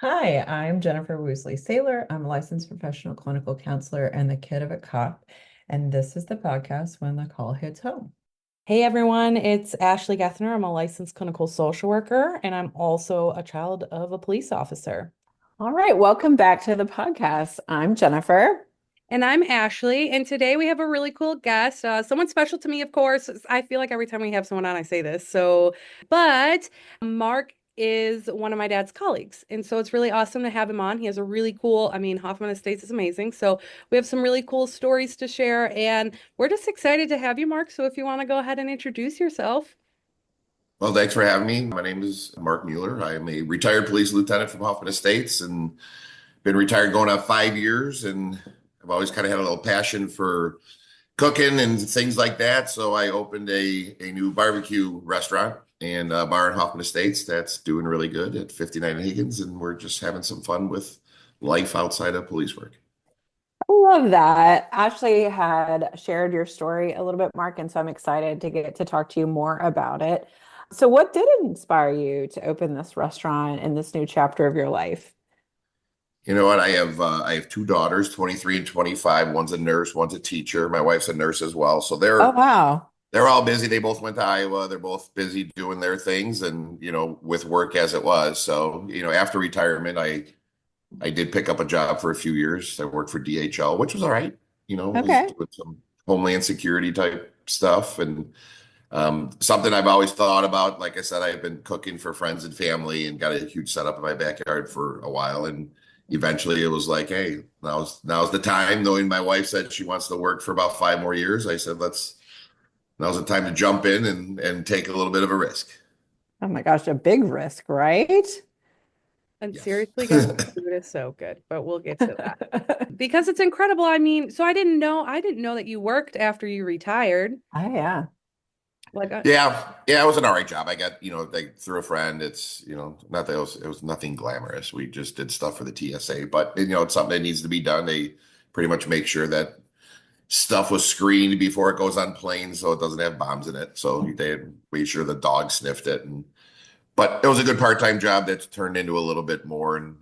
Hi, I'm Jennifer Woosley Saylor. I'm a licensed professional clinical counselor and the kid of a cop. And this is the podcast When the Call Hits Home. Hey everyone, it's Ashley Gethner. I'm a licensed clinical social worker and I'm also a child of a police officer. All right, welcome back to the podcast. I'm Jennifer. And I'm Ashley, and today we have a really cool guest, someone special to me, of course. I feel like every time we have someone on, I say this. But Mark is one of my dad's colleagues, and so it's really awesome to have him on. He has a really cool, Hoffman Estates is amazing. So we have some really cool stories to share, and we're just excited to have you, Mark. So if you want to go ahead and introduce yourself. Well, thanks for having me. My name is Mark Mueller. I am a retired police lieutenant from Hoffman Estates and been retired going on 5 years. And I've always kind of had a little passion for cooking and things like that. So I opened a new barbecue restaurant and a bar in Hoffman Estates that's doing really good at 59 Higgins. And we're just having some fun with life outside of police work. I love that. Ashley had shared your story a little bit, Mark, and so I'm excited to get to talk to you more about it. So, what did inspire you to open this restaurant in this new chapter of your life? You know what? I have two daughters, 23 and 25. One's a nurse, one's a teacher. My wife's a nurse as well. So Oh, they're wow. they're all busy. They both went to Iowa. They're both busy doing their things and, with work as it was. So, after retirement, I did pick up a job for a few years. I worked for DHL, which was all right. Was Okay. doing some homeland security type stuff and something I've always thought about. Like I said, I've been cooking for friends and family and got a huge setup in my backyard for a while. And eventually it was like, hey, now's the time. Knowing my wife said she wants to work for about 5 more years, I said, now's the time to jump in and take a little bit of a risk. Oh my gosh, a big risk, right? And Yes. seriously, guys, the food is so good, but we'll get to that because it's incredible. So I didn't know that you worked after you retired. Oh, yeah. Like, Yeah, it was an all right job. I got, like through a friend. It's, not that it was nothing glamorous. We just did stuff for the TSA, but it's something that needs to be done. They pretty much make sure that stuff was screened before it goes on planes so it doesn't have bombs in it. So they made sure the dog sniffed it. But it was a good part-time job that's turned into a little bit more. And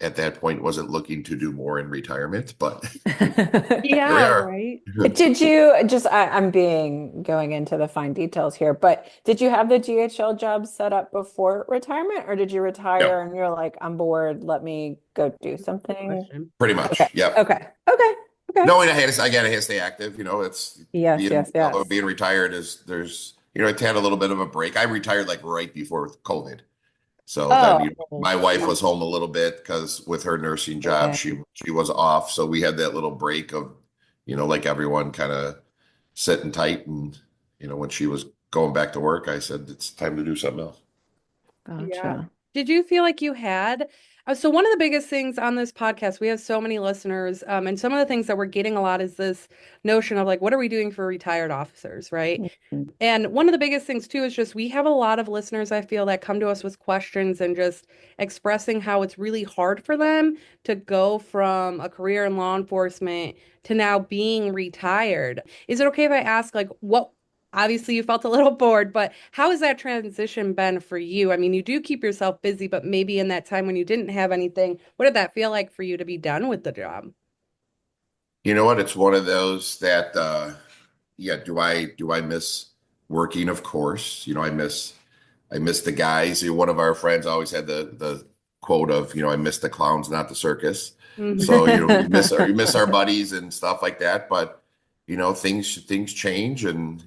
at that point, wasn't looking to do more in retirement, but here we yeah, are. right. Did you just, I'm being going into the fine details here, but did you have the GHL job set up before retirement or did you Yeah, retire and you're like, I'm bored, let me go do Good something? question. pretty Okay. much. Yep. Okay. Okay. Okay. Knowing I gotta stay active. It's Yes, yes, although yes. being retired is there's I had a little bit of a break. I retired like right before COVID. So then Oh, my wife was home a little bit because with her nursing job, yeah. she was off. So we had that little break of, like everyone kind of sitting tight. And, when she was going back to work, I said, it's time to do something else. Yeah. Gotcha. Did you feel like you had? So one of the biggest things on this podcast, we have so many listeners, and some of the things that we're getting a lot is this notion of like, what are we doing for retired officers, right? Mhm. And one of the biggest things too is just we have a lot of listeners, I feel, that come to us with questions and just expressing how it's really hard for them to go from a career in law enforcement to now being retired. Is it okay if I ask, like, what, obviously you felt a little bored, but how has that transition been for you? I mean, you do keep yourself busy, but maybe in that time when you didn't have anything, what did that feel like for you to be done with the job? You know what? It's one of those that, yeah, do I miss working? Of course. I miss the guys. One of our friends always had the quote of, I miss the clowns, not the circus. Mhm. So, you miss our buddies and stuff like that. But, things change and,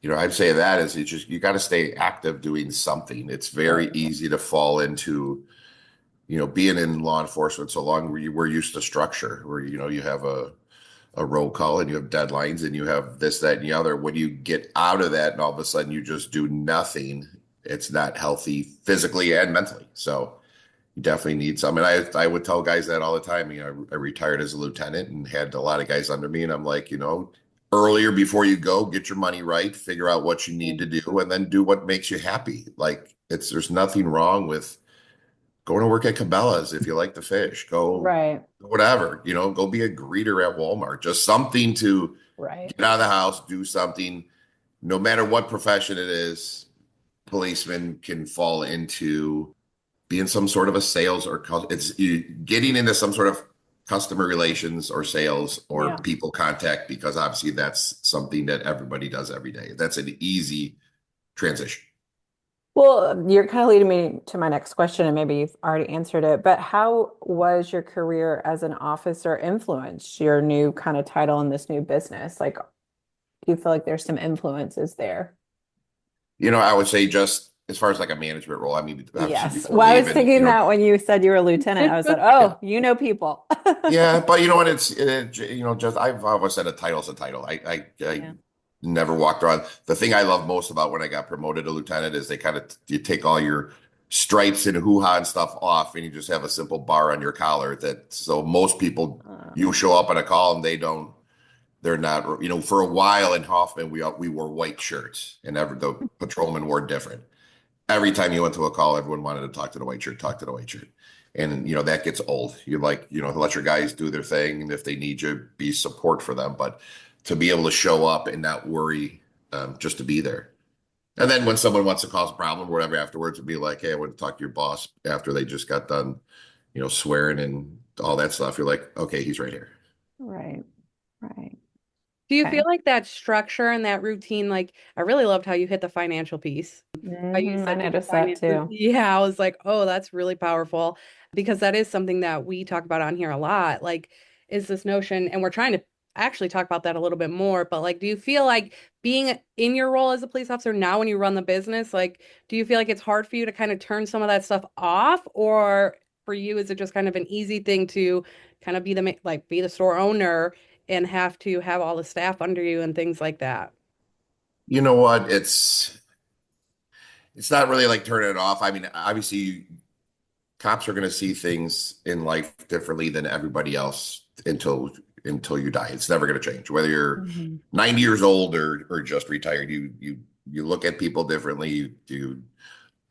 I'd say that is it's just you got to stay active doing something. It's very Right. easy to fall into, being in law enforcement so long we're used to structure where, you have a roll call and you have deadlines and you have this, that, and the other. When you get out of that and all of a sudden you just do nothing, it's not healthy physically and mentally. So you definitely need some. And I would tell guys that all the time. I retired as a lieutenant and had a lot of guys under me. And I'm like, earlier before you go, get your money right, figure out what you need to do, and then do what makes you happy. Like there's nothing wrong with going to work at Cabela's if you like the fish. Go Right. whatever, go be a greeter at Walmart. Just something to Right. get out of the house, do something. No matter what profession it is, policemen can fall into be in some sort of a sales or it's you getting into some sort of customer relations or sales or Yeah. people contact, because obviously that's something that everybody does every day. That's an easy transition. Well, you're kind of leading me to my next question, and maybe you've already answered it, but how was your career as an officer influenced your new kind of title in this new business? Like, do you feel like there's some influences there? I would say just as far as like a management role, I mean, obviously Yes. before Well, I was leaving, thinking that when you said you were a lieutenant, I was like, yeah, oh, you know people. yeah, but you know what? Just I've always said a title's a title. I Yeah. never walked around. The thing I love most about when I got promoted to lieutenant is they kind of you take all your stripes and hoo-ha and stuff off, and you just have a simple bar on your collar. That so most people, you show up on a call and they're not. For a while in Hoffman, we wore white shirts, and the patrolmen wore different. Every time you went to a call, everyone wanted to talk to the white shirt, talk to the white shirt. And, that gets old. You like, let your guys do their thing. And if they need you, be support for them. But to be able to show up and not worry, just to be there. And then when someone wants to cause a problem or whatever afterwards, it'd be like, hey, I want to talk to your boss after they just got done, swearing and all that stuff. You're like, okay, he's right here. Right. Right. Do you Okay. feel like that structure and that routine, like I really loved how you hit the financial piece. How you I said your noticed that finances. too. Yeah, I was like, oh, that's really powerful because that is something that we talk about on here a lot. Like, is this notion, and we're trying to actually talk about that a little bit more, but like, do you feel like being in your role as a police officer now when you run the business, like, do you feel like it's hard for you to kind of turn some of that stuff off? Or for you, is it just kind of an easy thing to kind of be the store owner and have to have all the staff under you and things like that? You know what? It's not really like turning it off. I mean, obviously cops are going to see things in life differently than everybody else until you die. It's never going to change. Whether you're Mhm. 90 years old or just retired, you look at people differently. You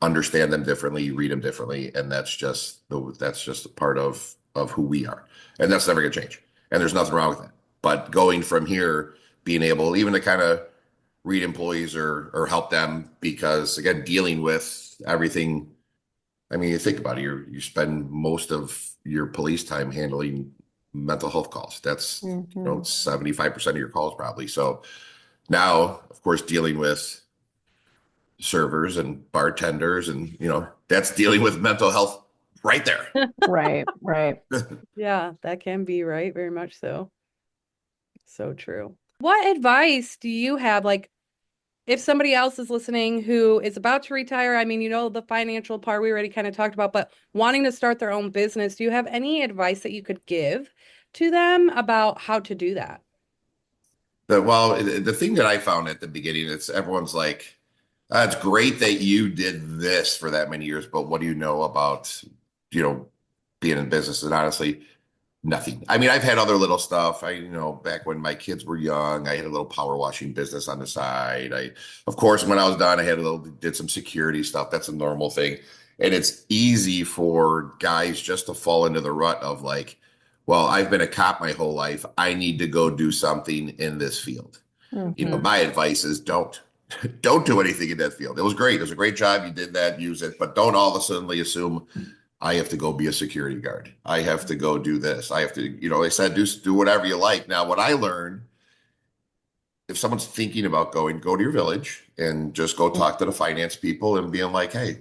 understand them differently. You read them differently, and that's just a part of who we are, and that's never going to change. And there's nothing wrong with that. But going from here, being able even to kind of read employees or help them, because again, dealing with everything. I mean, you think about it, you spend most of your police time handling mental health calls. That's, Mhm. 75% of your calls probably. So now, of course, dealing with servers and bartenders and, that's dealing with mental health right there. Right. Right. Yeah, that can be right. Very much so. So true. What advice do you have? Like, if somebody else is listening who is about to retire, I mean, the financial part we already kind of talked about, but wanting to start their own business, do you have any advice that you could give to them about how to do that? Well, the thing that I found at the beginning, it's everyone's like, it's great that you did this for that many years, but what do you know about, you know, being in business? And honestly, nothing. I mean, I've had other little stuff. Back when my kids were young, I had a little power washing business on the side. Of course, when I was done, did some security stuff. That's a normal thing. And it's easy for guys just to fall into the rut of like, well, I've been a cop my whole life. I need to go do something in this field. Mhm. My advice is don't. Don't do anything in that field. It was great. It was a great job. You did that, use it, but don't all of a sudden assume I have to go be a security guard. I have to go do this. I have to, they said do whatever you like. Now, what I learned, if someone's thinking about going, go to your village and just go talk to the finance people and being like, hey,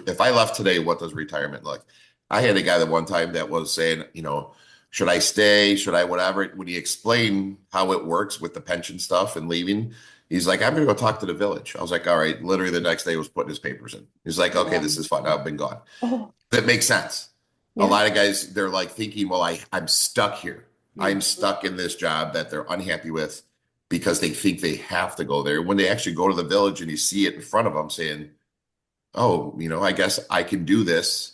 if I left today, what does retirement look? I had a guy that one time that was saying, should I stay? Should I whatever? When he explained how it works with the pension stuff and leaving, he's like, I'm going to go talk to the village. I was like, all right. Literally the next day he was putting his papers in. He's like, okay, Yeah. this is fun. I've been gone. Oh, That makes sense. A yeah. lot of guys, they're like thinking, well, I'm stuck here. I'm Mhm. stuck in this job that they're unhappy with because they think they have to go there. When they actually go to the village and you see it in front of them saying, oh, I guess I can do this,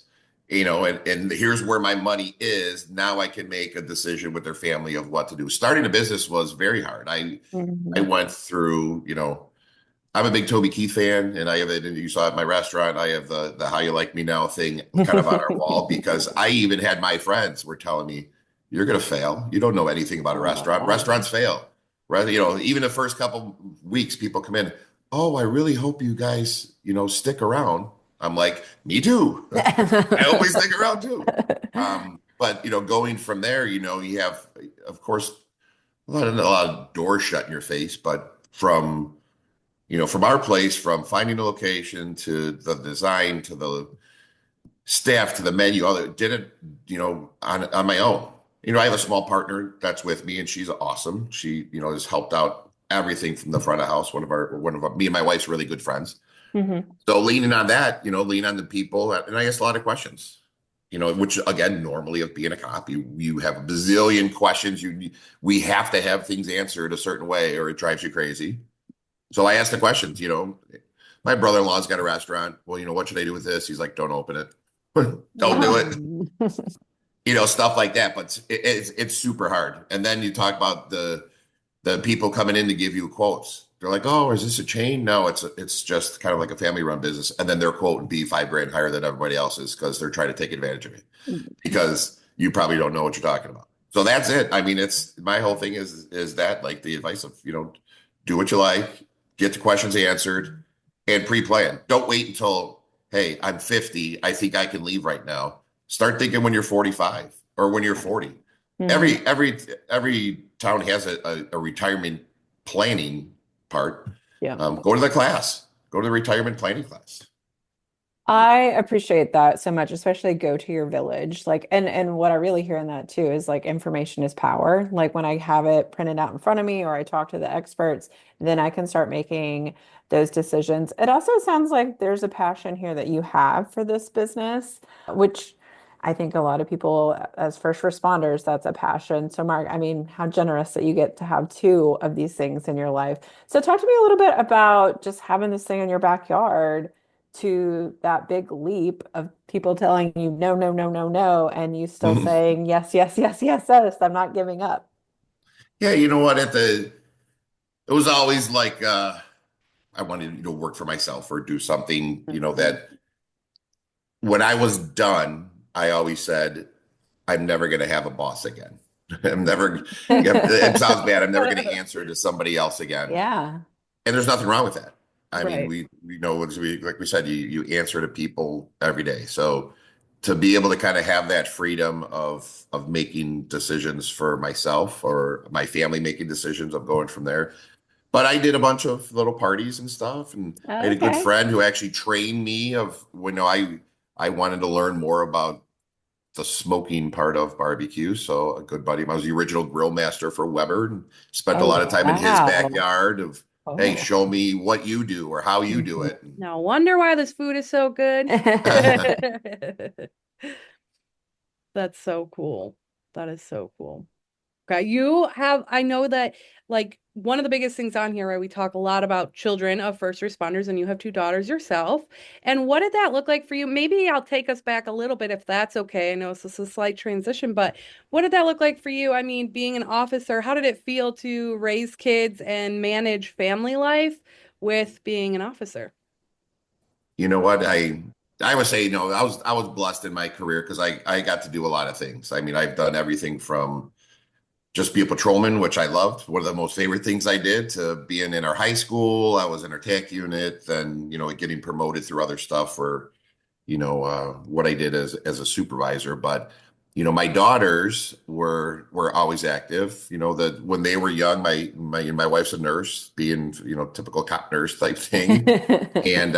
and here's where my money is. Now I can make a decision with their family of what to do. Starting a business was very hard. I Mhm. went through, I'm a big Toby Keith fan, and I have it. And you saw at my restaurant, I have the "How You Like Me Now" thing kind of on our wall because I even had my friends were telling me, "You're going to fail. You don't know anything about a Oh, restaurant. wow. Restaurants fail, right? Even the first couple weeks, people come in. Oh, I really hope you guys, stick around. I'm like, me too. I always stick around too. But going from there, you have, of course, a lot of doors shut in your face, but from our place, from finding a location to the design to the staff to the menu, all that, did it, on my own. I have a small partner that's with me, and she's awesome. She, has helped out everything from the front of house. Me and my wife's really good friends. Mhm. So leaning on that, lean on the people, and I ask a lot of questions. Which again, normally of being a cop, you have a bazillion questions. We have to have things answered a certain way, or it drives you crazy. So I ask the questions. My brother-in-law's got a restaurant. Well, what should I do with this? He's like, don't open it. Don't do it. Stuff like that. But it's super hard. And then you talk about the people coming in to give you quotes. They're like, oh, is this a chain? No, it's just kind of like a family-run business. And then their quote would be $5,000 higher than everybody else's because they're trying to take advantage of you because you probably don't know what you're talking about. So that's it. I mean, it's my whole thing is that, like, the advice of, do what you like, get the questions answered, and pre-plan. Don't wait until, hey, I'm 50. I think I can leave right now. Start thinking when you're 45 or when you're 40. Mhm. Every town has a retirement planning part. Yeah. Go to the class. Go to the retirement planning class. I appreciate that so much, especially go to your village. Like, and what I really hear in that too is like information is power. Like when I have it printed out in front of me or I talk to the experts, then I can start making those decisions. It also sounds like there's a passion here that you have for this business, which I think a lot of people as first responders, that's a passion. So Mark, I mean, how generous that you get to have two of these things in your life. So talk to me a little bit about just having this thing in your backyard to that big leap of people telling you no, no, no, no, no, and you still saying yes, yes, yes, yes, yes, I'm not giving up. Yeah, you know what? It was always like I wanted to work for myself or do something, Mhm. that when I was done, I always said, I'm never going to have a boss again. I'm never, yeah, it sounds bad. I'm never going to answer to somebody else again. Yeah, And there's nothing wrong with that. I mean, Right. we know, like we said, you answer to people every day. So to be able to kind of have that freedom of making decisions for myself or my family, making decisions of going from there. But I did a bunch of little parties and stuff, and I had a good okay. friend who actually trained me of when I wanted to learn more about the smoking part of barbecue. So a good buddy of mine was the original grill master for Weber and spent a Oh, lot of time in his wow. backyard of, hey, Oh. show me what you do or how you do Mhm. it. No wonder why this food is so good. That's so cool. That is so cool. Okay, I know that like one of the biggest things on here, right? We talk a lot about children of first responders, and you have two daughters yourself. And what did that look like for you? Maybe I'll take us back a little bit if that's okay. I know this is a slight transition, but what did that look like for you? I mean, being an officer, how did it feel to raise kids and manage family life with being an officer? You know what? I would say, I was blessed in my career because I got to do a lot of things. I mean, I've done everything from just be a patrolman, which I loved. One of the most favorite things I did, to being in our high school. I was in our TAC unit, then, getting promoted through other stuff for, what I did as a supervisor. But, my daughters were always active. That when they were young, my wife's a nurse, being, typical cop nurse type thing. And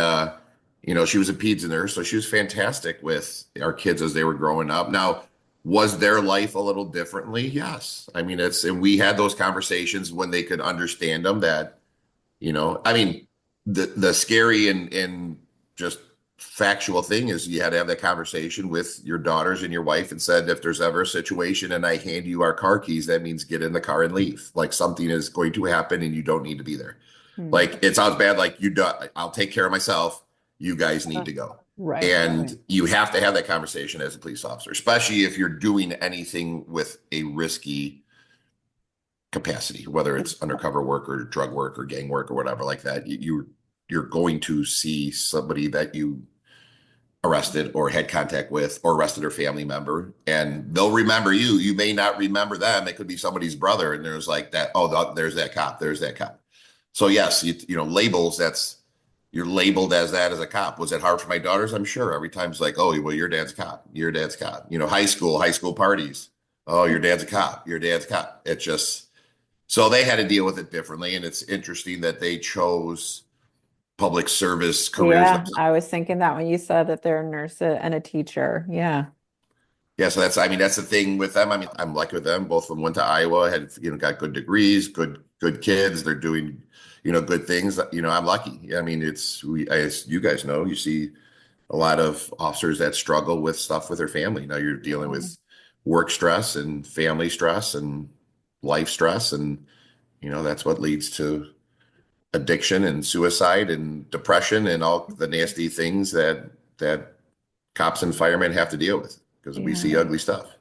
she was a peds nurse, so she was fantastic with our kids as they were growing up. Now, was their life a little differently? Yes. I mean, and we had those conversations when they could understand them that, I mean, the scary and just factual thing is you had to have that conversation with your daughters and your wife and said, if there's ever a situation and I hand you our car keys, that means get in the car and leave. Like something is going to happen and you don't need to be there. Hmm. Like it sounds bad, like you do, I'll take care of myself. You guys need to go. Right, right. And you have to have that conversation as a police officer, especially if you're doing anything with a risky capacity, whether it's undercover work or drug work or gang work or whatever like that. You're going to see somebody that you arrested or had contact with or arrested their family member, and they'll remember you. You may not remember them. It could be somebody's brother, and there's like that. Oh, there's that cop. There's that cop. So yes, labels. you're labeled as that as a cop. Was it hard for my daughters? I'm sure. Every time it's like, oh, well, your dad's a cop. Your dad's a cop. You know, high school parties. Oh, your dad's a cop. Your dad's a cop. It just so they had to deal with it differently. And it's interesting that they chose public service careers Yeah, themselves. I was thinking that when you said that they're a nurse and a teacher. Yeah. Yeah, so that's I mean that's the thing with them. I mean, I'm lucky with them. Both of them went to Iowa, had got good degrees, good kids. They're doing good things. I'm lucky. I mean, as you guys know, you see a lot of officers that struggle with stuff with their family. Now you're dealing Mhm. with work stress and family stress and life stress, and that's what leads to addiction and suicide and depression and all the nasty things that cops and firemen have to deal with because we see Yeah. ugly stuff.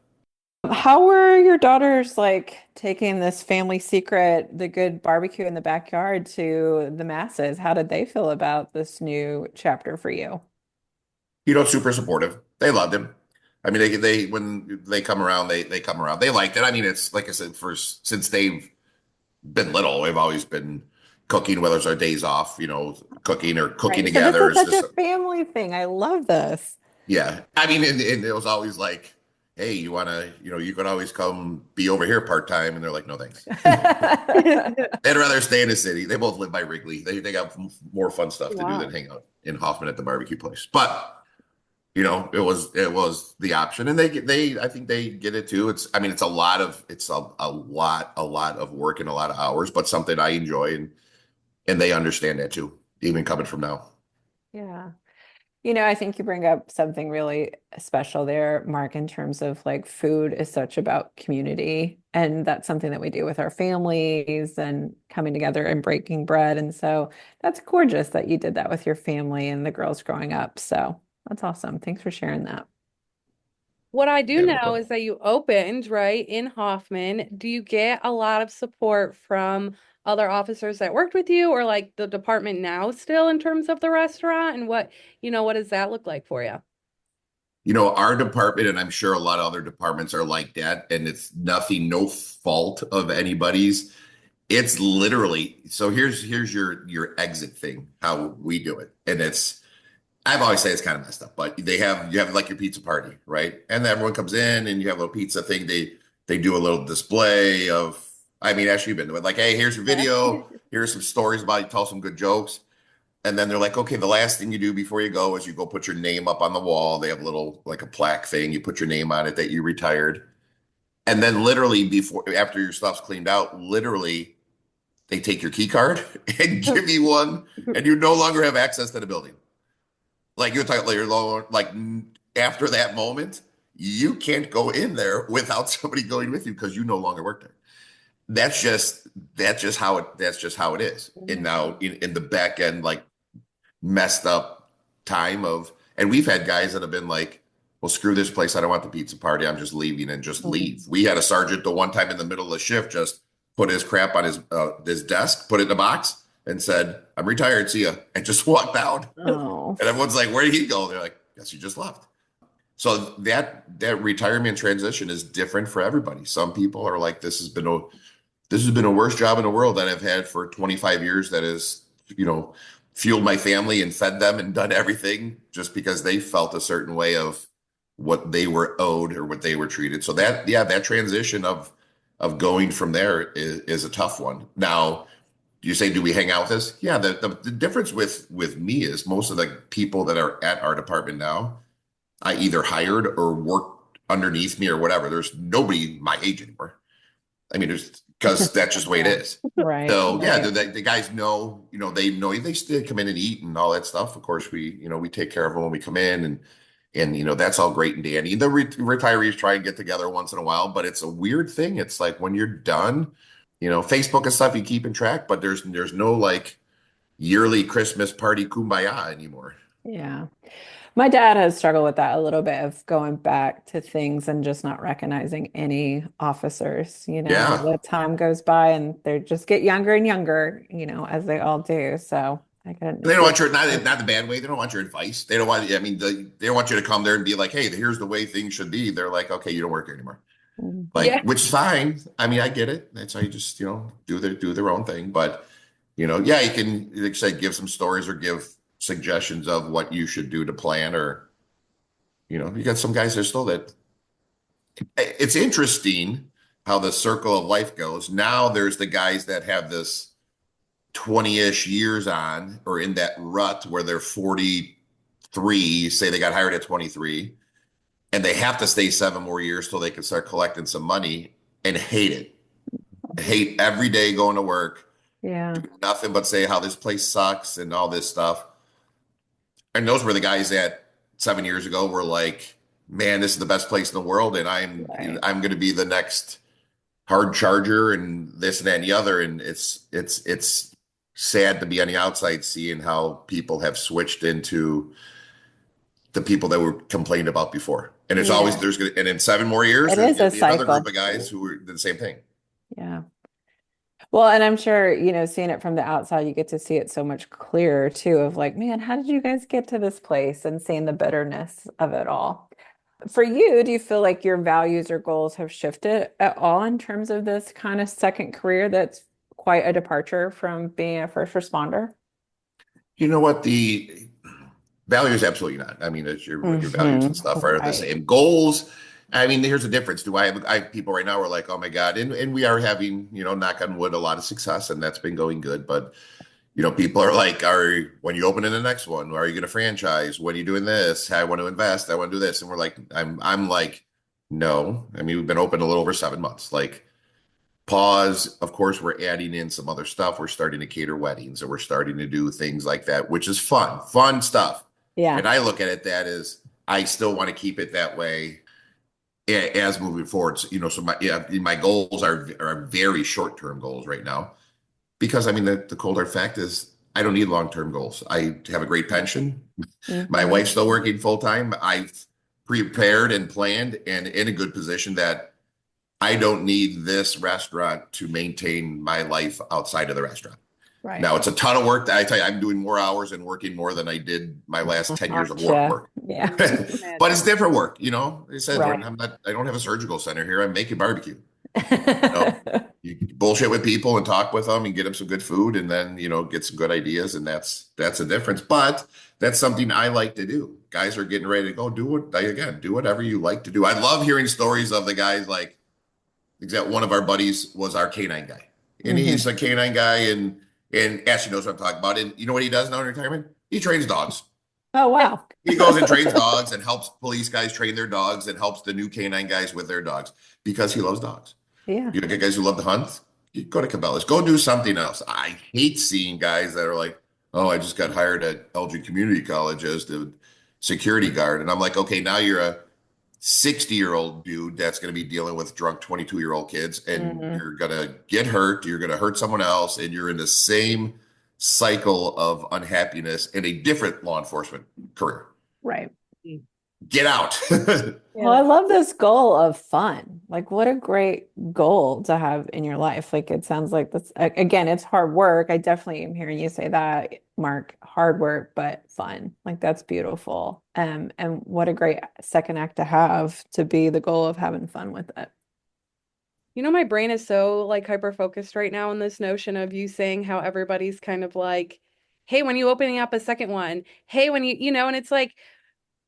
How were your daughters like taking this family secret, the good barbecue in the backyard, to the masses? How did they feel about this new chapter for you? Super supportive. They loved him. I mean, they when they come around, they come around. They liked it. I mean, it's like I said, since they've been little, they've always been cooking, whether it's our days off, cooking or cooking Right. So this together. is It's such just a family thing. I love this. yeah. I mean, and it was always like, hey, you wanna, you can always come be over here part time, and they're like, no, thanks. They'd rather stay in the city. They both live by Wrigley. They got more fun stuff to do than Wow. hang out in Hoffman at the barbecue place. But it was the option, and I think they get it too. I mean, it's a lot of work and a lot of hours, but something I enjoy, and they understand that too, even coming from now. Yeah. I think you bring up something really special there, Mark, in terms of like food is such about community. And that's something that we do with our families and coming together and breaking bread. And so that's gorgeous that you did that with your family and the girls growing up. So that's awesome. Thanks for sharing that. What I do Yeah, no know problem. is that you opened, right, in Hoffman. Do you get a lot of support from other officers that worked with you or like the department now still in terms of the restaurant? And what does that look like for you? Our department, and I'm sure a lot of other departments are like that, and it's nothing, no fault of anybody's. It's literally so. Here's your exit thing. How we do it, and I've always said it's kind of messed up, but you have like your pizza party, right? And then everyone comes in and you have a little pizza thing. They do a little display of, I mean, actually, you've been to it. Like, hey, here's your Yeah. video. Here's some stories about you. Tell some good jokes. And then they're like, okay, the last thing you do before you go is you go put your name up on the wall. They have a little like a plaque thing. You put your name on it that you retired. And then literally after your stuff's cleaned out, literally they take your key card and give you one, and you no longer have access to the building. Like you're talking later, like after that moment, you can't go in there without somebody going with you because you no longer work there. That's just that's just how it is. And now in the back end, like messed up time of, and we've had guys that have been like, well, screw this place. I don't want the pizza party. I'm just leaving and just leave. We had a sergeant the one time in the middle of the shift just put his crap on his desk, put it in a box, and said, "I'm retired. See ya," and just walked out. Oh, And everyone's like, "Where did he go?" They're like, "Guess he just left." So that retirement transition is different for everybody. Some people are like, "This has been a worst job in the world that I've had for 25 years. That has, you know, fueled my family and fed them and done everything just because they felt a certain way of what they were owed or what they were treated." So that transition of going from there is a tough one. Now, you say, do we hang out with this? Yeah, the difference with me is most of the people that are at our department now, I either hired or worked underneath me or whatever. There's nobody my age anymore. I mean, there's because that's just the way it yeah. is. Right, So yeah, right. the guys know, they still come in and eat and all that stuff. Of course, we take care of them when we come in, and that's all great and dandy. The retirees try and get together once in a while, but it's a weird thing. It's like when you're done, Facebook and stuff you keep in track, but there's no like yearly Christmas party kumbaya anymore. Yeah. My dad has struggled with that a little bit of going back to things and just not recognizing any officers, Yeah. the time goes by and they just get younger and younger, as they all do. So I can They don't feel want your not the bad way. They don't want your advice. They don't want. I mean, they don't want you to come there and be like, "Hey, here's the way things should be." They're like, "Okay, you don't work here anymore." Mhm. Like, Yeah. which is fine. I mean, I get it. That's how you just do their own thing. But Yeah, you can, like I said, give some stories or give suggestions of what you should do to plan, or, you got some guys there still that it's interesting how the circle of life goes. Now there's the guys that have this 20-ish years on or in that rut where they're 43, say they got hired at 23, and they have to stay 7 more years till they can start collecting some money and hate it. Hate every day going to work, Yeah. do nothing but say how this place sucks and all this stuff. And those were the guys that 7 years ago were like, man, this is the best place in the world, and I'm Right. I'm going to be the next hard charger and this and that and the other. And it's sad to be on the outside seeing how people have switched into the people that were complained about before. And it's always Yeah. and in 7 more years, It there's is going a to be another group cycle. of guys who did the same thing. Yeah. Well, and I'm sure, seeing it from the outside, you get to see it so much clearer too, of like, man, how did you guys get to this place, and seeing the bitterness of it all. For you, do you feel like your values or goals have shifted at all in terms of this kind of second career that's quite a departure from being a first responder? You know what? The values, absolutely not. I mean, it's your values and stuff are the Right. same. Goals, I mean, here's the difference. I have people right now who are like, oh my God, and we are having, knock on wood, a lot of success, and that's been going good. But people are like, when you open in the next one, are you going to franchise? When are you doing this? I want to invest. I want to do this. And we're like, I'm like, no. I mean, we've been open a little over 7 months. Like, pause. Of course, we're adding in some other stuff. We're starting to cater weddings, and we're starting to do things like that, which is fun stuff. Yeah. And I look at it that as I still want to keep it that way as moving forward. So my goals are very short-term goals right now. Because I mean, the cold hard fact is I don't need long-term goals. I have a great pension. My Mhm. wife's still working full time. I've prepared and planned and in a good position that I don't need this restaurant to maintain my life outside of the restaurant. Right. Now it's a ton of work. I tell you, I'm doing more hours and working more than I did my last 10 years of Gotcha. work. Yeah. But it's different work, It says Right. I don't have a surgical center here. I'm making barbecue. know, you bullshit with people and talk with them and get them some good food, and then get some good ideas, and that's a difference. But that's something I like to do. Guys are getting ready to go do whatever you like to do. I love hearing stories of the guys like one of our buddies was our canine guy, and Mhm. he's a canine guy, and Ashley knows what I'm talking about. And you know what he does now in retirement? He trains dogs. Oh, wow. He goes and trains dogs and helps police guys train their dogs and helps the new canine guys with their dogs because he loves dogs. Yeah. You get guys who love to hunt, you go to Cabela's, go do something else. I hate seeing guys that are like, oh, I just got hired at Elgin Community College as the security guard. And I'm like, okay, now you're a 60-year-old dude that's going to be dealing with drunk 22-year-old kids, and Mhm. you're going to get hurt. You're going to hurt someone else, and you're in the same cycle of unhappiness in a different law enforcement career. Right. Get out. Well, I love this goal of fun. Like, what a great goal to have in your life. Like, it sounds like this, again, it's hard work. I definitely am hearing you say that, Mark, hard work, but fun. Like, that's beautiful. And what a great second act to have, to be the goal of having fun with it. My brain is so like hyper focused right now on this notion of you saying how everybody's kind of like, hey, when you opening up a second one, hey, when and it's like,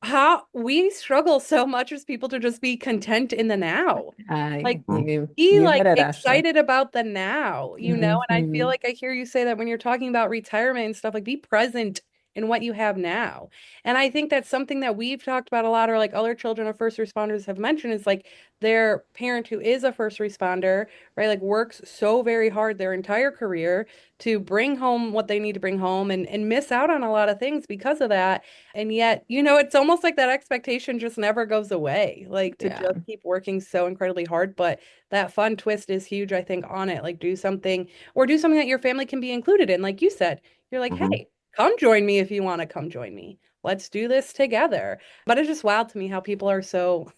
how we struggle so much as people to just be content in the now. Like be You like hit it, Ashley. excited about the now, and I feel Mhm. like I hear you say that when you're talking about retirement and stuff, like be present in what you have now. And I think that's something that we've talked about a lot, or like other children of first responders have mentioned, is like their parent who is a first responder, right? Like works so very hard their entire career to bring home what they need to bring home, and miss out on a lot of things because of that. And yet, it's almost like that expectation just never goes away, like to Yeah. just keep working so incredibly hard. But that fun twist is huge, I think, on it. Like do something that your family can be included in. Like you said, you're like, Mhm. hey, come join me if you want to come join me. Let's do this together. But it's just wild to me how people are so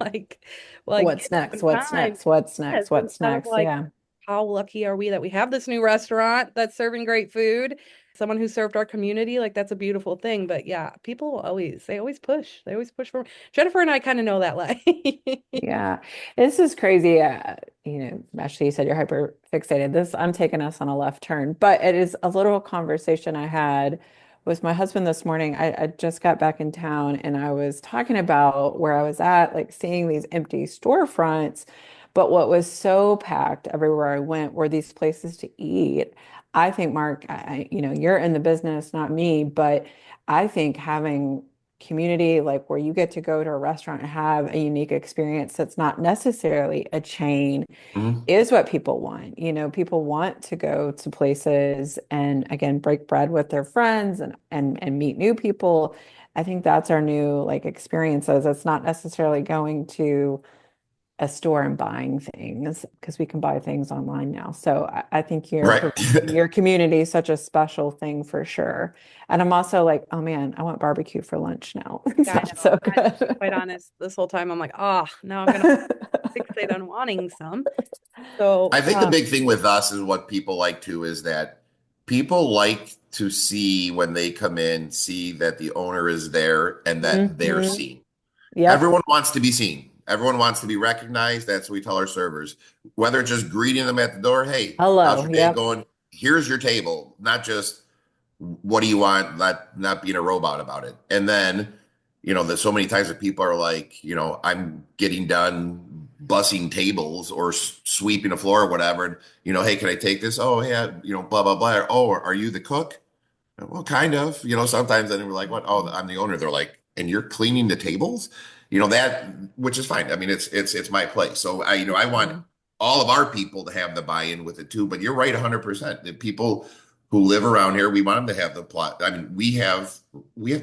like What's give next? them What's time. next? What's Yes, next? What's instead of next? like Yeah. how lucky are we that we have this new restaurant that's serving great food, someone who served our community. Like that's a beautiful thing. But yeah, people they always push. They always push for Jennifer and I kind of know that like Yeah, this is crazy. Ashley, you said you're hyper fixated. I'm taking us on a left turn, but it is a little conversation I had with my husband this morning. I just got back in town and I was talking about where I was at, like seeing these empty storefronts. But what was so packed everywhere I went were these places to eat. I think, Mark, you're in the business, not me, but I think having community, like where you get to go to a restaurant and have a unique experience that's not necessarily a chain, Mhm. is what people want. People want to go to places and again break bread with their friends and meet new people. I think that's our new like experiences. It's not necessarily going to a store and buying things because we can buy things online now. So I think Right. your community is such a special thing for sure. And I'm also like, oh man, I want barbecue for lunch now. It Yeah, I sounds know. so I'm good. quite honest. This whole time I'm like, now I'm gonna fixate on wanting some. So I think the big thing with us is what people like to is that people like to see when they come in, see that the owner is there and that they're Mhm. seen. Yep. Everyone wants to be seen. Everyone wants to be recognized. That's what we tell our servers. Whether it's just greeting them at the door, hey, how's Hello. your day Yep. going? Here's your table. Not just what do you want? Not being a robot about it. And then, there's so many times that people are like, I'm getting done bussing tables or sweeping the floor or whatever. And, hey, can I take this? Oh, yeah, blah, blah, blah. Oh, are you the cook? Well, kind of, sometimes then we're like, what? Oh, I'm the owner. They're like, and you're cleaning the tables, that, which is fine. I mean, it's my place. So I want Mhm. all of our people to have the buy-in with it too. But you're right, 100%. The people who live around here, we want them to have the plot. I mean, we have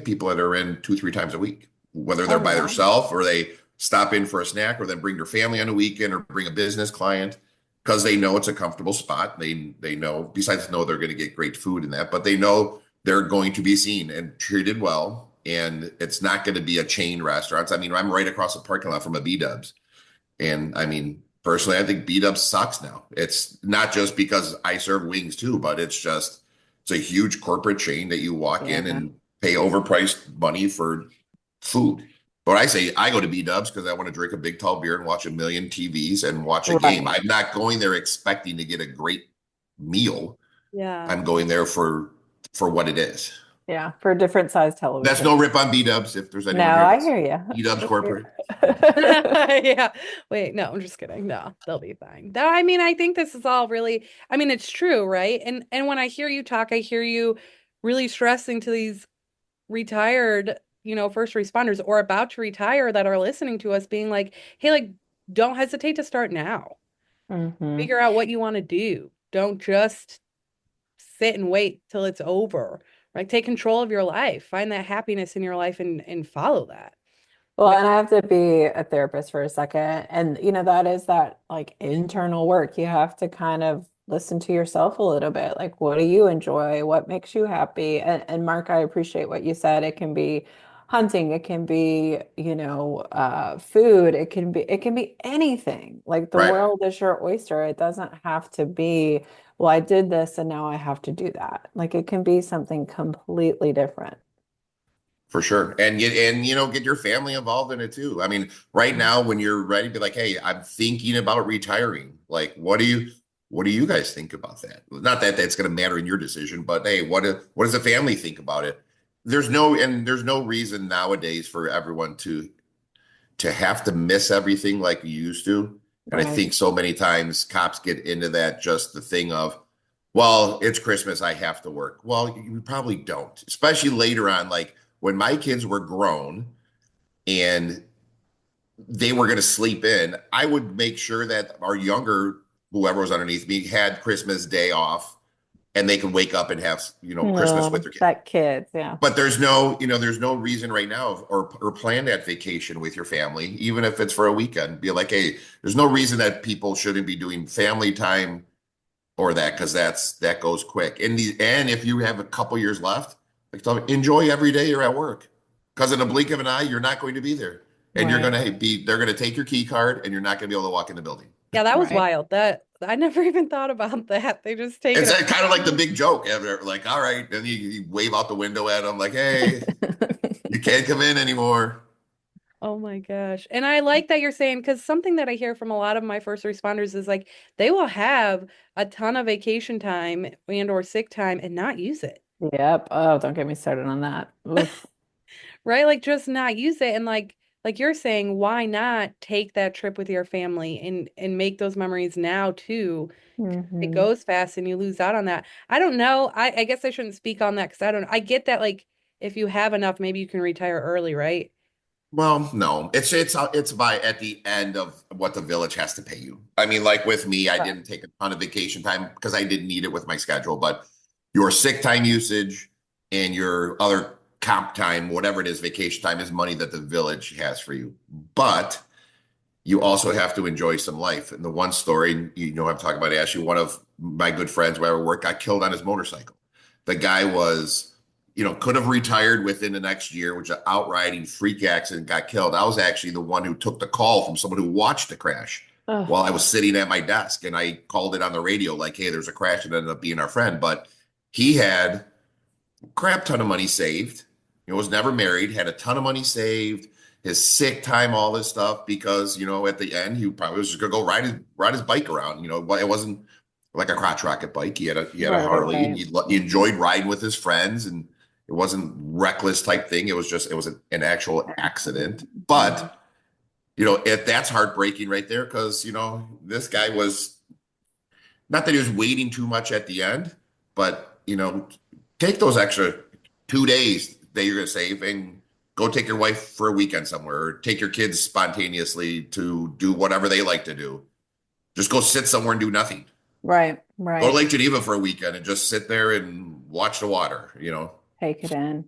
people that are in 2, 3 times a week, whether they're Oh by yeah. themselves or they stop in for a snack or then bring their family on a weekend or bring a business client because they know it's a comfortable spot. They know, besides know they're going to get great food in that, but they know they're going to be seen and treated well. And it's not going to be a chain restaurants. I mean, I'm right across the parking lot from a B-Dubs. And I mean, personally, I think B-Dubs sucks now. It's not just because I serve wings too, but it's a huge corporate chain that you walk in Yeah. and pay overpriced money for food. But I say I go to B-Dubs because I want to drink a big tall beer and watch a million TVs and watch a game. Right. I'm not going there expecting to get a great meal. yeah. I'm going there for what it is. Yeah. For different size That's television. no rip on B-Dubs if there's No, anyone here I that's hear you. B-Dubs corporate. Yeah. Wait, no, I'm just kidding. No, they'll be fine. No, I mean, I think this is all really, I mean, it's true, right? And when I hear you talk, I hear you really stressing to these retired, first responders or about to retire that are listening to us being like, hey, like, don't hesitate to start now. Hmm. Figure out what you want to do. Don't just sit and wait till it's over. Like, take control of your life. Find that happiness in your life and follow that. Well, But and I have to be a therapist for a second. And, that is that like internal work. You have to kind of listen to yourself a little bit. Like, what do you enjoy? What makes you happy? And Mark, I appreciate what you said. It can be hunting, it can be, food, it can be anything. Like the Right. world is your oyster. It doesn't have to be, well, I did this and now I have to do that. Like it can be something completely different. For sure. And get your family involved in it too. I mean, right now when you're ready, be like, hey, I'm thinking about retiring. Like, what do you guys think about that? Not that that's going to matter in your decision, but hey, what does the family think about it? There's no reason nowadays for everyone to have to miss everything like you used to. And I Right. think so many times cops get into that, just the thing of, well, it's Christmas, I have to work. Well, you probably don't, especially later on. Like when my kids were grown and they were going to sleep in, I would make sure that our younger, whoever was underneath me, had Christmas Day off and they could wake up and have, Christmas with No, their kid. that kids, yeah. But there's no reason right now or plan that vacation with your family, even if it's for a weekend. Be like, hey, there's no reason that people shouldn't be doing family time or that because that goes quick. And if you have a couple years left, like tell me, enjoy every day you're at work. Because in a blink of an eye, you're not going to be there. And Right. they're gonna take your key card and you're not gonna be able to walk in the building. yeah, that was Right. wild. That I never even thought about that. They just take It's it. kind of like the big joke ever. Like, all right, then you wave out the window at them, like, hey, you can't come in anymore. Oh my gosh. And I like that you're saying, because something that I hear from a lot of my first responders is like they will have a ton of vacation time and or sick time and not use it. Yep. Oh, don't get me started on that. Oof. Right? Like just not use it. And like you're saying, why not take that trip with your family and make those memories now too? It Hmm. goes fast and you lose out on that. I don't know. I guess I shouldn't speak on that because I don't I get that like if you have enough, maybe you can retire early, right? Well, no, it's by at the end of what the village has to pay you. I mean, like with me, I Right. didn't take a ton of vacation time because I didn't need it with my schedule, but your sick time usage and your other comp time, whatever it is, vacation time is money that the village has for you. But you also have to enjoy some life. And the one story, you know, I'm talking about Ashley, one of my good friends where I work got killed on his motorcycle. The guy was, you know, could have retired within the next year, which is an outriding freak accident, got killed. I was actually the one who took the call from someone who watched the crash Oh, while I was sitting at my desk. And I called it on the radio, like, hey, there's a crash, and ended up being our friend. But he had crap ton of money saved. You know, was never married, had a ton of money saved, his sick time, all this stuff, because, you know, at the end, he probably was just gonna go ride his bike around. You know, but it wasn't like a crotch rocket bike. He had a right, right, Harley, and right. he enjoyed riding with his friends, and it wasn't reckless type thing. It was an actual accident. Mhm. But you know, that's heartbreaking right there, because you know, this guy was, not that he was waiting too much at the end, but you know, take those extra 2 days that you're going to save and go take your wife for a weekend somewhere, or take your kids spontaneously to do whatever they like to do. Just go sit somewhere and do nothing. Right, Go to right. Lake Geneva for a weekend and just sit there and watch the water, you know. Take it in.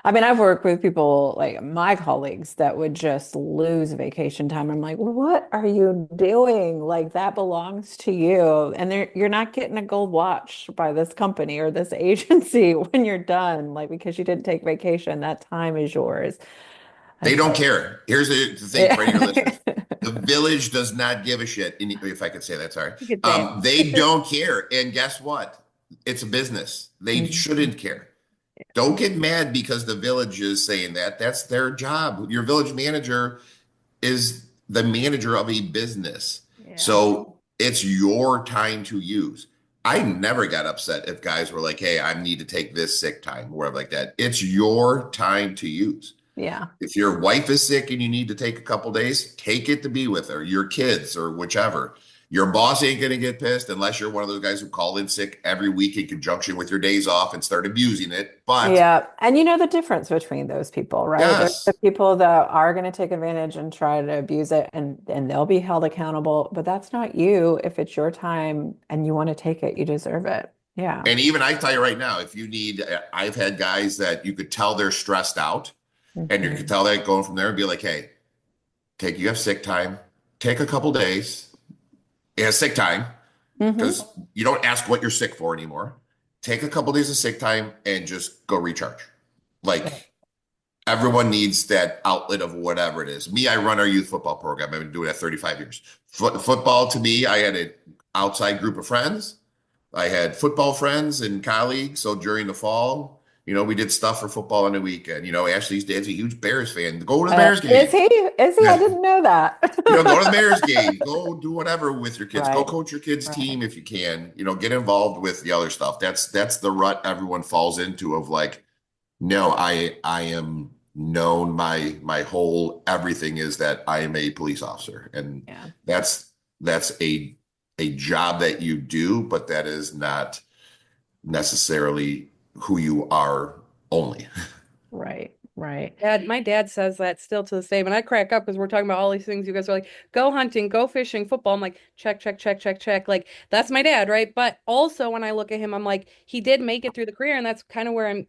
I mean, I've worked with people like my colleagues that would just lose vacation time. I'm like, what are you doing? Like that belongs to you. And you're not getting a gold watch by this company or this agency when you're done, like because you didn't take vacation, that time is yours. They It's don't like, care. Here's the thing for any of your yeah. listeners. The village does not give a shit. If I could say that, sorry. You could say They it. don't care. And guess what? It's a business. They Mhm. shouldn't care. Don't get mad because the village is saying that. That's their job. Your village manager is the manager of a business. Yeah. So it's your time to use. I never got upset if guys were like, hey, I need to take this sick time or whatever like that. It's your time to use. Yeah. If your wife is sick and you need to take a couple days, take it to be with her, your kids or whichever. Your boss ain't going to get pissed unless you're one of those guys who call in sick every week in conjunction with your days off and start abusing it. But Yeah. And you know the difference between those people, right? There's the yes, people that are going to take advantage and try to abuse it and they'll be held accountable, but that's not you. If it's your time and you want to take it, you deserve it. Yeah. and even I tell you right now, if you need, I've had guys that you could tell they're stressed out, and you could Hmm. tell that going from there and be like, hey, you have sick time, take a couple days, yeah, sick time, Hmm. because you don't ask what you're sick for anymore. Take a couple days of sick time and just go recharge. Yeah. Like, everyone needs that outlet of whatever it is. Me, I run our youth football program. I've been doing that 35 years. Football to me, I had an outside group of friends. I had football friends and colleagues. So during the fall, you know, we did stuff for football on the weekend. You know, Ashley's dad's a huge Bears fan. Go to the Bears Is game. he? Is he? I Yeah. didn't know You know, go to the that. Bears game. Go do whatever with your kids. Go Right. coach your kids' Right. team if you can. You know, get involved with the other stuff. That's the rut everyone falls into of like, no, I am known. My whole everything is that I am a police officer, and Yeah. that's a job that you do, but that is not necessarily who you are only. Right. Right. My dad says that still to this day. When I crack up because we're talking about all these things, you guys are like, go hunting, go fishing, football. I'm like, check, check, check, check, check. Like, that's my dad, right? But also when I look at him, I'm like, he did make it through the career. And that's kind of where I'm,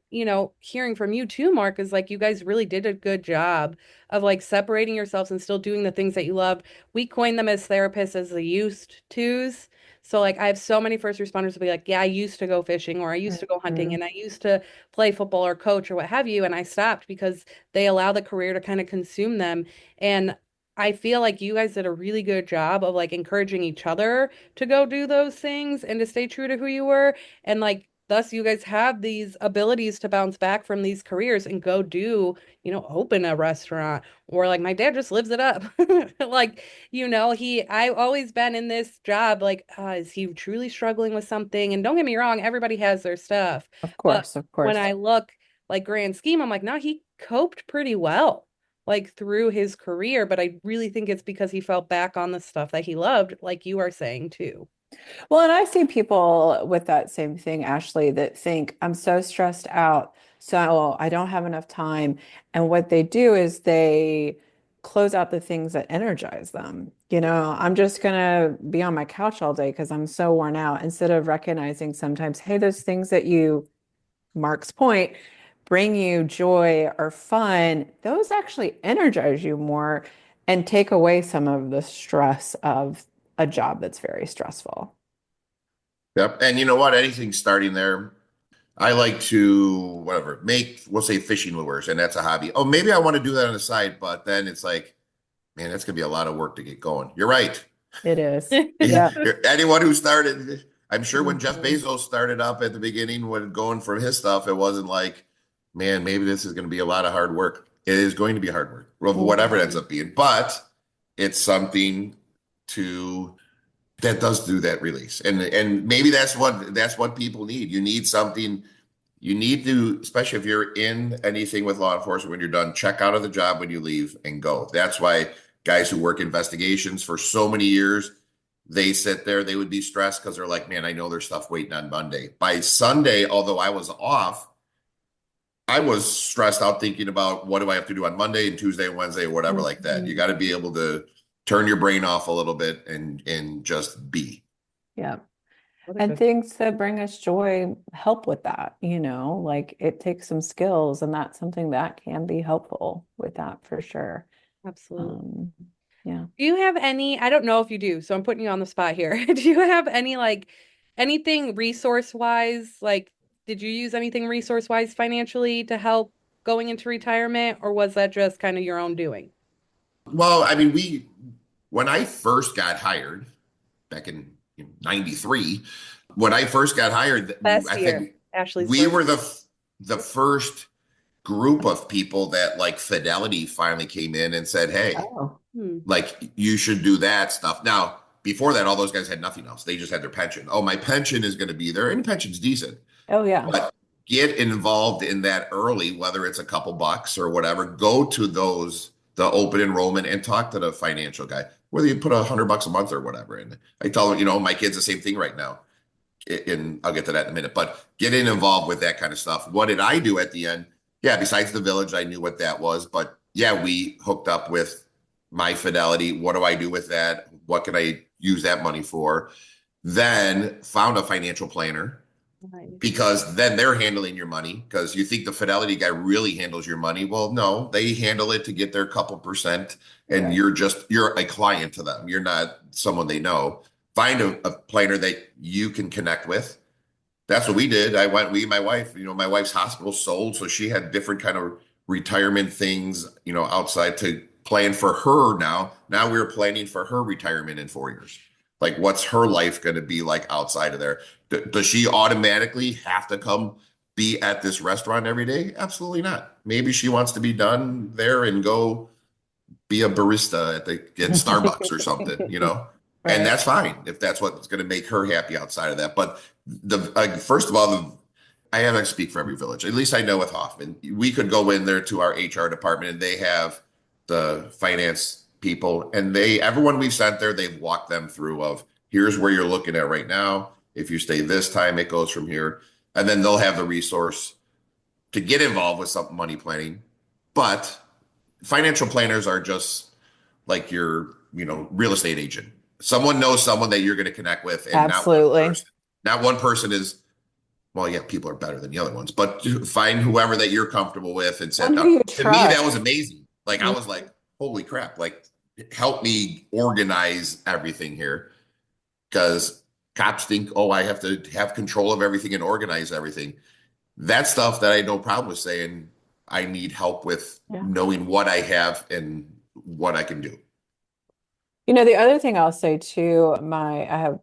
hearing from you too, Mark, is like, you guys really did a good job of like separating yourselves and still doing the things that you love. We coined them as therapists as the used tos. So like I have so many first responders will be like, yeah, I used to go fishing or I used to go hunting Mhm. and I used to play football or coach or what have you. And I stopped because they allow the career to kind of consume them. And I feel like you guys did a really good job of like encouraging each other to go do those things and to stay true to who you were. And like, thus, you guys have these abilities to bounce back from these careers and go do, open a restaurant or like my dad just lives it up. Like, I've always been in this job, like, is he truly struggling with something? And don't get me wrong, everybody has their stuff. Of But course, of when course. I look like grand scheme, I'm like, no, he coped pretty well like through his career, but I really think it's because he fell back on the stuff that he loved, like you are saying too. Well, and I see people with that same thing, Ashley, that think I'm so stressed out, so I don't have enough time. And what they do is they close out the things that energize them. I'm just gonna be on my couch all day because I'm so worn out, instead of recognizing sometimes, hey, those things that you, Mark's point, bring you joy or fun, those actually energize you more and take away some of the stress of a job that's very stressful. Yep. And you know what? Anything starting there, I like to, whatever, we'll say fishing lures, and that's a hobby. Oh, maybe I want to do that on the side, but then it's like, man, that's going to be a lot of work to get going. You're right. It is. Yeah. Anyone who started, I'm sure when Jeff Mhm. Bezos started up at the beginning, when going from his stuff, it wasn't like, man, maybe this is going to be a lot of hard work. It is going to be hard work, well, whatever it ends Mhm. up being, but it's something to that does do that release. And maybe that's what people need. You need something, you need to, especially if you're in anything with law enforcement, when you're done, check out of the job when you leave and go. That's why guys who work investigations for so many years, they sit there, they would be stressed because they're like, man, I know there's stuff waiting on Monday. By Sunday, although I was off, I was stressed out thinking about what do I have to do on Monday and Tuesday and Wednesday, or whatever like that. You Mhm. got to be able to turn your brain off a little bit and just be. Yeah. What a And good, things that bring us joy help with that, like it takes some skills, and that's something that can be helpful with that for sure. absolutely. Um, yeah. Do you have any, I don't know if you do, so I'm putting you on the spot here. Do you have any like anything resource wise? Like, did you use anything resource wise financially to help going into retirement, or was that just kind of your own doing? Well, I mean, when I first got hired back in 93, when I first got hired, Last I year, think Ashley's we birthday. were the first group of people that like Fidelity finally came in and said, hey, Oh, Hmm. like you should do that stuff. Now, before that, all those guys had nothing else. They just had their pension. Oh, my pension is going to be there, and pension's decent. oh yeah. But get involved in that early, whether it's a couple bucks or whatever. Go to the open enrollment and talk to the financial guy, whether you put $100 a month or whatever. And I tell them, my kid's the same thing right now. And I'll get to that in a minute, but getting involved with that kind of stuff. What did I do at the end? Yeah, besides the village, I knew what that was, but yeah, we hooked up with my Fidelity. What do I do with that? What can I use that money for? Then found a financial planner, Nice. because then they're handling your money, because you think the Fidelity guy really handles your money. Well, no, they handle it to get their couple percent, and Right. you're a client to them. You're not someone they know. Find a planner that you can connect with. That's what we did. We, my wife, my wife's hospital sold, so she had different kind of retirement things, outside to plan for her now. Now we're planning for her retirement in 4 years. Like, what's her life going to be like outside of there? Does she automatically have to come be at this restaurant every day? Absolutely not. Maybe she wants to be done there and go be a barista at Starbucks or something. And Right. that's fine if that's what's going to make her happy outside of that. But first of all, I haven't speak for every village. At least I know with Hoffman, we could go in there to our HR department and they have the finance people, and everyone we've sent there, they've walked them through of here's where you're looking at right now. If you stay this time, it goes from here, and then they'll have the resource to get involved with some money planning. But financial planners are just like your, real estate agent. Someone knows someone that you're going to connect with, and not one Absolutely. person. Not one person is, well, yeah, people are better than the other ones, but find whoever that you're comfortable with and set One who up. you To me, that trust. was amazing. Like, I was like, holy crap, like, help me organize everything here. Because cops think, oh, I have to have control of everything and organize everything. That's stuff that I had no problem with saying I need help with Yeah. knowing what I have and what I can do. The other thing I'll say too, I have a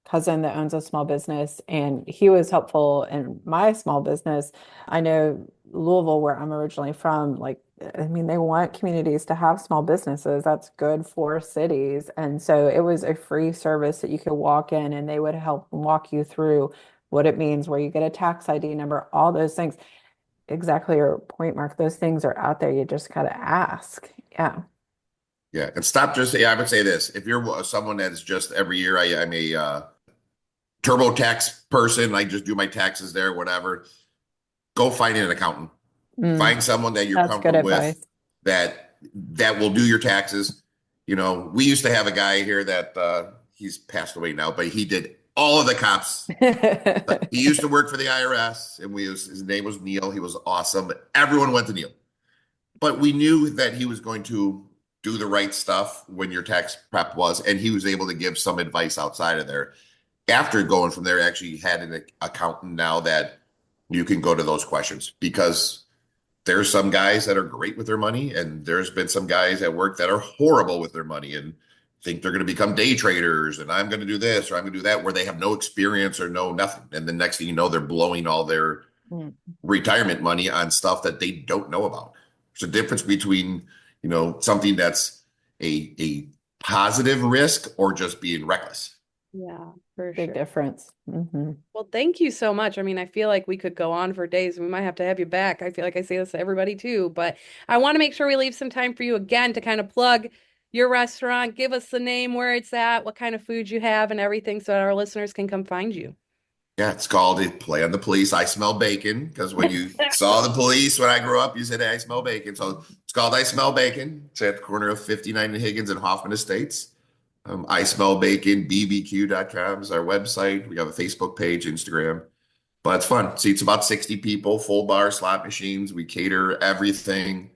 cousin that owns a small business and he was helpful in my small business. I know Louisville, where I'm originally from, like, I mean, they want communities to have small businesses. That's good for cities. And so it was a free service that you could walk in and they would help walk you through what it means, where you get a tax ID number, all those things. Exactly your point, Mark. Those things are out there. You just gotta ask. Yeah. Yeah, and stop just. Yeah, I would say this: if you're someone that's just every year, I'm a TurboTax person. I just do my taxes there, whatever. Go find an accountant. Mm, Find someone that you're that's good comfortable with advice. that will do your taxes. We used to have a guy here that he's passed away now, but he did all of the cops. He used to work for the IRS, and his name was Neil. He was awesome. Everyone went to Neil, but we knew that he was going to do the right stuff when your tax prep was, and he was able to give some advice outside of there. After going from there, actually had an accountant now that you can go to those questions because there's some guys that are great with their money, and there's been some guys at work that are horrible with their money and think they're going to become day traders and I'm going to do this or I'm going to do that, where they have no experience or no nothing. And the next thing you know, they're blowing all their Mm. retirement money on stuff that they don't know about. There's a difference between, something that's a positive risk or just being reckless. Yeah, for Big sure. difference. Well, thank you so much. I mean, I feel like we could go on for days. We might have to have you back. I feel like I say this to everybody too, but I want to make sure we leave some time for you again to kind of plug your restaurant, give us the name, where it's at, what kind of food you have, and everything so that our listeners can come find you. Yeah, it's called it Play on the Police. I Smell Bacon because when you saw the police when I grew up, you said, "Hey, I smell bacon." So it's called I Smell Bacon. It's at the corner of 59 and Higgins and Hoffman Estates. I Smell Bacon BBQ.com is our website. We have a Facebook page, Instagram, but it's fun. Seats about 60 people, full bar, slot machines. We cater everything,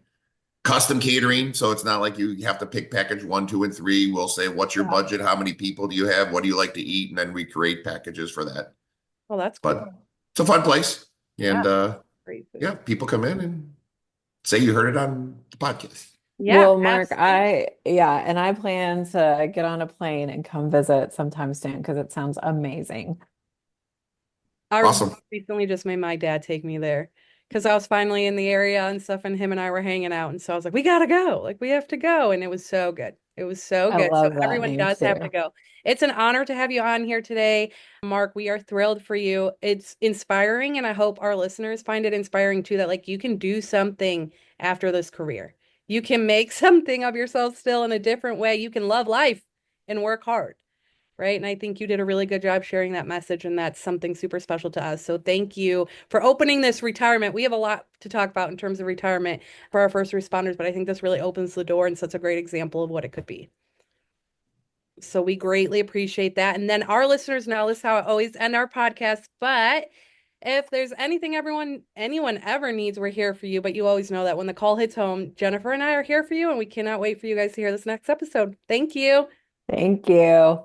custom catering. So it's not like you have to pick package 1, 2, and 3. We'll say, "What's your Yeah. budget? How many people do you have? What do you like to eat?" And then we create packages for that. Well, that's cool. But it's a fun place. Yeah, And great food. yeah, people come in and say you heard it on the podcast. Yeah, Well, Mark, absolutely. and I plan to get on a plane and come visit sometime soon because it sounds amazing. I Awesome. recently just made my dad take me there because I was finally in the area and stuff, and him and I were hanging out. And so I was like, we gotta go. Like, we have to go. And it was so good. It was so I good. So love that everyone name does have to too. go. It's an honor to have you on here today, Mark. We are thrilled for you. It's inspiring, and I hope our listeners find it inspiring too, that like you can do something after this career. You can make something of yourself still in a different way. You can love life and work hard. Right. And I think you did a really good job sharing that message, and that's something super special to us. So thank you for opening this retirement. We have a lot to talk about in terms of retirement for our first responders, but I think this really opens the door and sets a great example of what it could be. So we greatly appreciate that. And then our listeners know this is how I always end our podcast. But if there's anything anyone ever needs, we're here for you. But you always know that when the call hits home, Jennifer and I are here for you, and we cannot wait for you guys to hear this next episode. Thank you. Thank you.